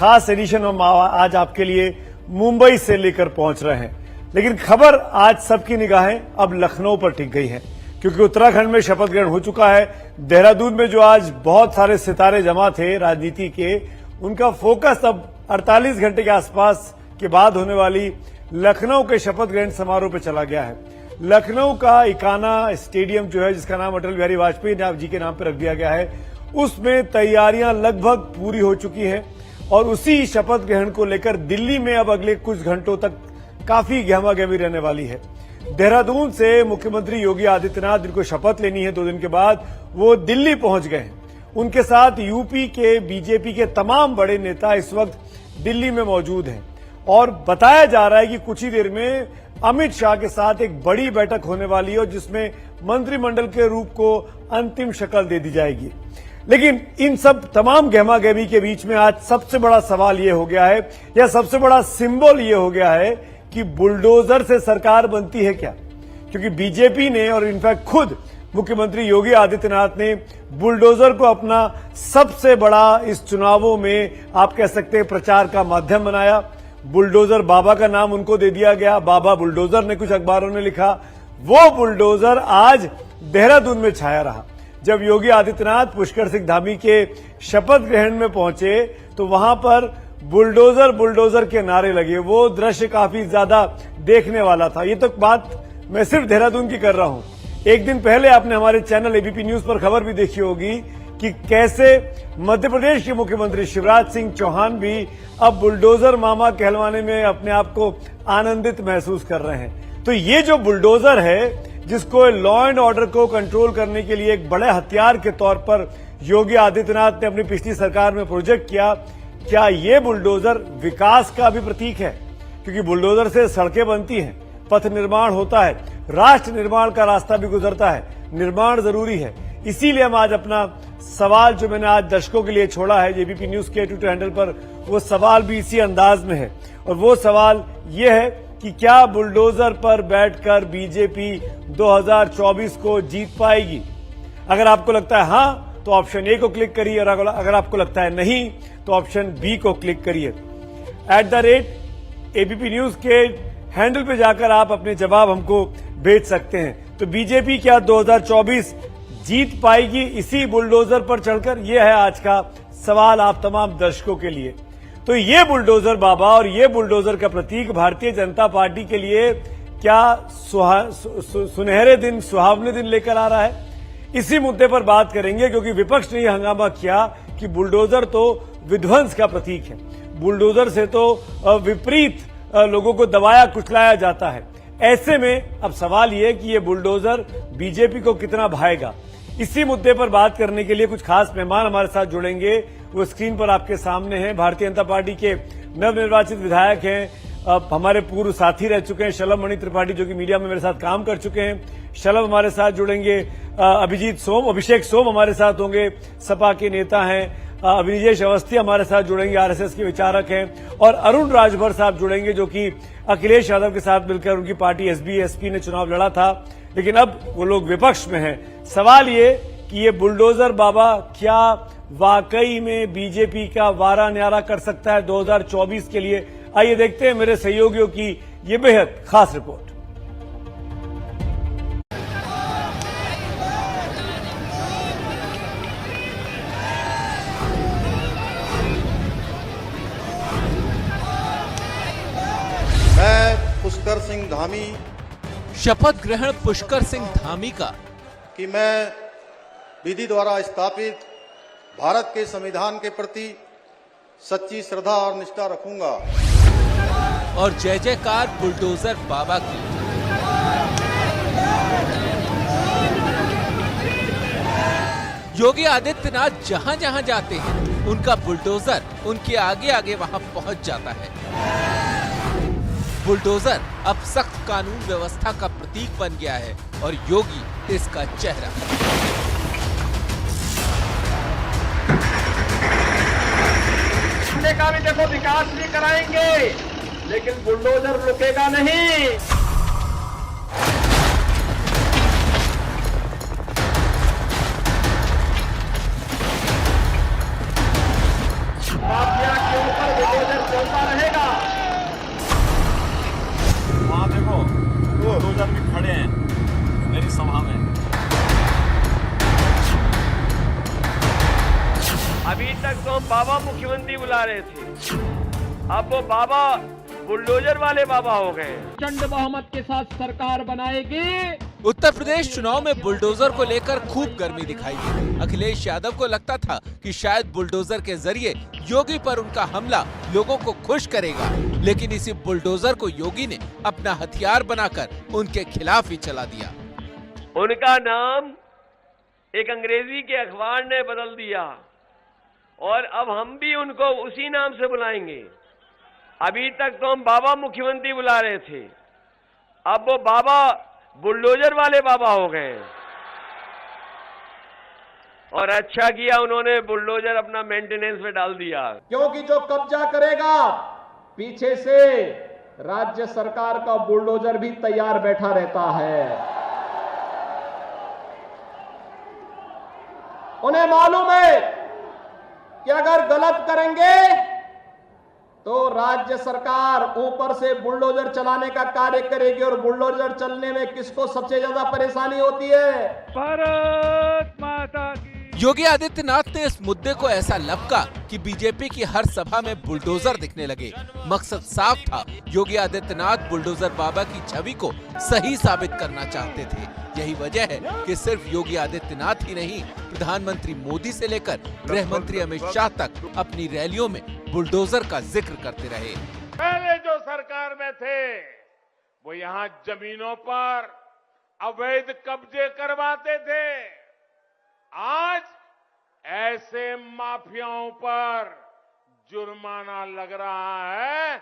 खास एडिशन हम आज आपके लिए मुंबई से लेकर पहुंच रहे हैं। लेकिन खबर आज सबकी निगाहें अब लखनऊ पर टिक गई है, क्योंकि उत्तराखंड में शपथ ग्रहण हो चुका है। देहरादून में जो आज बहुत सारे सितारे जमा थे राजनीति के, उनका फोकस अब 48 घंटे के आसपास के बाद होने वाली लखनऊ के शपथ ग्रहण समारोह पर चला गया है। लखनऊ का इकाना स्टेडियम जो है, जिसका नाम अटल बिहारी वाजपेयी जी के नाम पर रख दिया गया है, उसमें तैयारियां लगभग पूरी हो चुकी हैं और उसी शपथ ग्रहण को लेकर दिल्ली में अब अगले कुछ घंटों तक काफी गहमागहमी रहने वाली है। देहरादून से मुख्यमंत्री योगी आदित्यनाथ, जिनको शपथ लेनी है 2 दिन के बाद, वो दिल्ली पहुंच गए हैं। उनके साथ यूपी के बीजेपी के तमाम बड़े नेता इस वक्त दिल्ली में मौजूद हैं और बताया जा रहा है कि कुछ ही देर में अमित शाह के साथ एक बड़ी बैठक होने वाली है, जिसमें मंत्रिमंडल के रूप को अंतिम शक्ल दे दी जाएगी। लेकिन इन सब तमाम गहमागहमी के बीच में आज सबसे बड़ा सवाल ये हो गया है, या सबसे बड़ा सिंबल ये हो गया है कि बुलडोजर से सरकार बनती है क्या? क्योंकि बीजेपी ने और इनफैक्ट खुद मुख्यमंत्री योगी आदित्यनाथ ने बुलडोजर को अपना सबसे बड़ा इस चुनावों में आप कह सकते हैं प्रचार का माध्यम बनाया। बुलडोजर बाबा का नाम उनको दे दिया गया, बाबा बुलडोजर ने कुछ अखबारों ने लिखा। वो बुलडोजर आज देहरादून में छाया रहा। जब योगी आदित्यनाथ पुष्कर सिंह धामी के शपथ ग्रहण में पहुंचे तो वहां पर बुलडोजर बुलडोजर के नारे लगे। वो दृश्य काफी ज्यादा देखने वाला था। ये तो बात मैं सिर्फ देहरादून की कर रहा हूं। एक दिन पहले आपने हमारे चैनल एबीपी न्यूज पर खबर भी देखी होगी कि कैसे मध्य प्रदेश के मुख्यमंत्री शिवराज सिंह चौहान भी अब बुलडोजर मामा कहलवाने में अपने आप को आनंदित महसूस कर रहे हैं। तो ये जो बुलडोजर है, जिसको लॉ एंड ऑर्डर को कंट्रोल करने के लिए एक बड़े हथियार के तौर पर योगी आदित्यनाथ ने अपनी पिछली सरकार में प्रोजेक्ट किया, क्या ये बुलडोजर विकास का भी प्रतीक है? क्योंकि बुलडोजर से सड़कें बनती हैं, पथ निर्माण होता है, राष्ट्र निर्माण का रास्ता भी गुजरता है। निर्माण जरूरी है। इसीलिए हम आज अपना सवाल जो मैंने आज दर्शकों के लिए छोड़ा है एबीपी न्यूज के ट्विटर हैंडल पर, वो सवाल भी इसी अंदाज में है। और वो सवाल ये है कि क्या बुलडोजर पर बैठकर बीजेपी 2024 को जीत पाएगी? अगर आपको लगता है हां, तो ऑप्शन ए को क्लिक करिए, और अगर आपको लगता है नहीं, तो ऑप्शन बी को क्लिक करिए। @एबीपी न्यूज के हैंडल पे जाकर आप अपने जवाब हमको भेज सकते हैं। तो बीजेपी क्या 2024 जीत पाएगी इसी बुलडोजर पर चढ़कर? यह है आज का सवाल आप तमाम दर्शकों के लिए। तो ये बुलडोजर बाबा और ये बुलडोजर का प्रतीक भारतीय जनता पार्टी के लिए क्या सुनहरे दिन, सुहावने दिन लेकर आ रहा है? इसी मुद्दे पर बात करेंगे, क्योंकि विपक्ष ने यह हंगामा किया कि बुलडोजर तो विध्वंस का प्रतीक है, बुलडोजर से तो विपरीत लोगों को दबाया कुचलाया जाता है। ऐसे में अब सवाल यह कि ये बुलडोजर बीजेपी को कितना भाएगा? इसी मुद्दे पर बात करने के लिए कुछ खास मेहमान हमारे साथ जुड़ेंगे। वो स्क्रीन पर आपके सामने हैं। भारतीय जनता पार्टी के नवनिर्वाचित विधायक हैं, हमारे पूर्व साथी रह चुके हैं शलभ मणि त्रिपाठी, जो कि मीडिया में मेरे साथ काम कर चुके हैं। शलभ हमारे साथ जुड़ेंगे। अभिषेक सोम हमारे साथ होंगे, सपा के नेता हैं। अभिजेश अवस्थी हमारे साथ जुड़ेंगे, आरएसएस के विचारक हैं। और अरुण राजभर साहब जुड़ेंगे, जो कि अखिलेश यादव के साथ मिलकर उनकी पार्टी एसपी ने चुनाव लड़ा था, लेकिन अब वो लोग विपक्ष में हैं। सवाल ये कि ये बुलडोजर बाबा क्या वाकई में बीजेपी का वारा न्यारा कर सकता है 2024 के लिए? आइए देखते हैं मेरे सहयोगियों की ये बेहद खास रिपोर्ट। मैं पुष्कर सिंह धामी शपथ ग्रहण पुष्कर सिंह धामी का कि मैं विधि द्वारा स्थापित भारत के संविधान के प्रति सच्ची श्रद्धा और निष्ठा रखूंगा। और जय जयकार बुलडोजर बाबा की। योगी आदित्यनाथ जहां जहां जाते हैं, उनका बुलडोजर उनके आगे आगे वहां पहुंच जाता है। बुलडोजर अब सख्त कानून व्यवस्था का प्रतीक बन गया है और योगी इसका चेहरा। का भी देखो विकास भी कराएंगे, लेकिन बुलडोजर रुकेगा नहीं। माफिया के ऊपर सभा में। अभी तक तो हम बाबा मुख्यमंत्री बुला रहे थे, अब वो बाबा बुलडोजर वाले बाबा हो गए। प्रचंड बहुमत के साथ सरकार बनाएगी। उत्तर प्रदेश चुनाव में बुलडोजर को लेकर खूब गर्मी दिखाई दी। अखिलेश यादव को लगता था कि शायद बुलडोजर के जरिए योगी पर उनका हमला लोगों को खुश करेगा, लेकिन इसी बुलडोजर को योगी ने अपना हथियार बनाकर उनके खिलाफ ही चला दिया। उनका नाम एक अंग्रेजी के अखबार ने बदल दिया और अब हम भी उनको उसी नाम से बुलाएंगे। अभी तक तो हम बाबा मुख्यमंत्री बुला रहे थे, अब वो बाबा बुलडोजर वाले बाबा हो गए। और अच्छा किया उन्होंने बुलडोजर अपना मेंटेनेंस में डाल दिया, क्योंकि जो कब्जा करेगा पीछे से राज्य सरकार का बुलडोजर भी तैयार बैठा रहता है। उन्हें मालूम है कि अगर गलत करेंगे तो राज्य सरकार ऊपर से बुलडोजर चलाने का कार्य करेगी, और बुलडोजर चलने में किसको सबसे ज्यादा परेशानी होती है? भारत माता की। योगी आदित्यनाथ ने इस मुद्दे को ऐसा लपका कि बीजेपी की हर सभा में बुलडोजर दिखने लगे। मकसद साफ था, योगी आदित्यनाथ बुलडोजर बाबा की छवि को सही साबित करना चाहते थे। यही वजह है कि सिर्फ योगी आदित्यनाथ ही नहीं, प्रधानमंत्री मोदी से लेकर गृह मंत्री अमित शाह तक अपनी रैलियों में बुलडोजर का जिक्र करते रहे। पहले जो सरकार में थे वो यहाँ जमीनों पर अवैध कब्जे करवाते थे, आज ऐसे माफियाओं पर जुर्माना लग रहा है,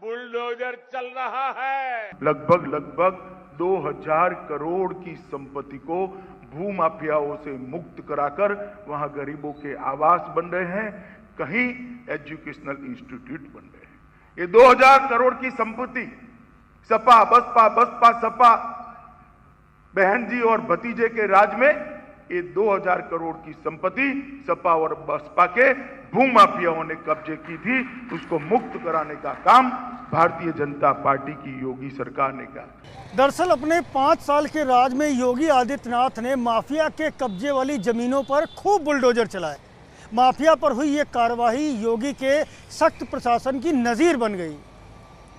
बुलडोजर चल रहा है। लगभग 2000 करोड़ की संपत्ति को भूमाफियाओं से मुक्त कराकर वहां गरीबों के आवास बन रहे हैं, कहीं एजुकेशनल इंस्टीट्यूट बन रहे हैं। ये 2000 करोड़ की संपत्ति सपा बसपा सपा बहन जी और भतीजे के राज में ये 2000 करोड़ की संपत्ति सपा और बसपा के भूमाफियाओं ने कब्जे की थी, उसको मुक्त कराने का काम भारतीय जनता पार्टी की योगी सरकार ने किया। दरअसल अपने 5 साल के राज में योगी आदित्यनाथ ने माफिया के कब्जे वाली जमीनों पर खूब बुलडोजर चलाए। माफिया पर हुई ये कार्रवाई योगी के सख्त प्रशासन की नज़ीर बन गई।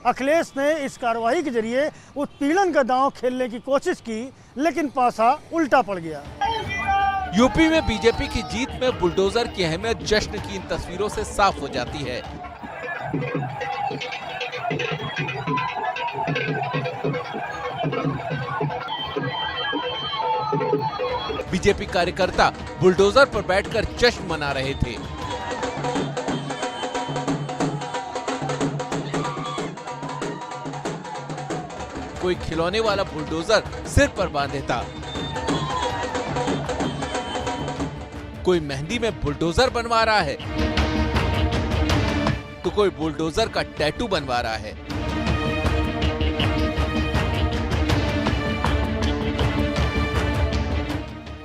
अखिलेश ने इस कार्रवाई के जरिए उत्पीड़न का दांव खेलने की कोशिश की, लेकिन पासा उल्टा पड़ गया। यूपी में बीजेपी की जीत में बुलडोजर की अहमियत जश्न की इन तस्वीरों से साफ हो जाती है। बीजेपी कार्यकर्ता बुलडोजर पर बैठकर जश्न मना रहे थे। कोई खिलौने वाला बुलडोजर सिर पर बांधे था, कोई मेहंदी में बुलडोजर बनवा रहा है, तो कोई बुलडोजर का टैटू बनवा रहा है।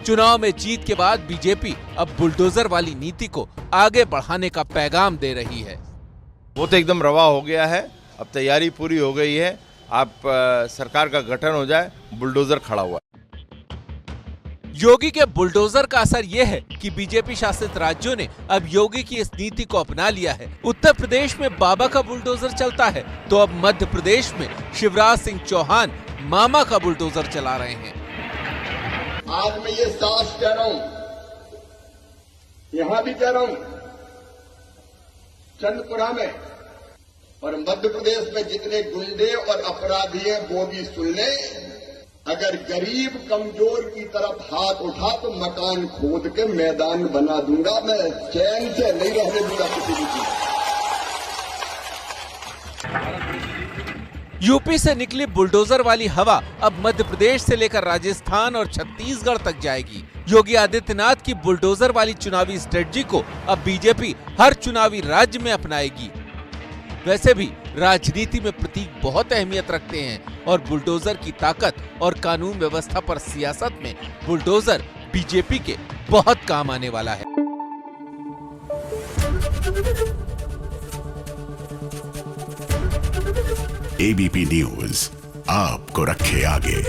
चुनाव में जीत के बाद बीजेपी अब बुलडोजर वाली नीति को आगे बढ़ाने का पैगाम दे रही है। वो तो एकदम रवा हो गया है, अब तैयारी पूरी हो गई है। आप सरकार का गठन हो जाए, बुलडोजर खड़ा हुआ। योगी के बुलडोजर का असर यह है कि बीजेपी शासित राज्यों ने अब योगी की इस नीति को अपना लिया है। उत्तर प्रदेश में बाबा का बुलडोजर चलता है, तो अब मध्य प्रदेश में शिवराज सिंह चौहान मामा का बुलडोजर चला रहे हैं। आज मैं ये साफ कह रहा हूं, यहां भी कह रहा हूं, चंदपुरा में और मध्य प्रदेश में जितने गुंडे और अपराधी हैं वो भी सुन लें। अगर गरीब कमजोर की तरफ हाथ उठा तो मकान खोद के मैदान बना दूंगा, मैं चैन से नहीं रहने दूंगा किसी भी चीज। यूपी से निकली बुलडोजर वाली हवा अब मध्य प्रदेश से लेकर राजस्थान और छत्तीसगढ़ तक जाएगी। योगी आदित्यनाथ की बुलडोजर वाली चुनावी स्ट्रेटजी को अब बीजेपी हर चुनावी राज्य में अपनाएगी। वैसे भी राजनीति में प्रतीक बहुत अहमियत रखते हैं और बुलडोजर की ताकत और कानून व्यवस्था पर सियासत में बुलडोजर बीजेपी के बहुत काम आने वाला है। एबीपी न्यूज आपको रखे आगे।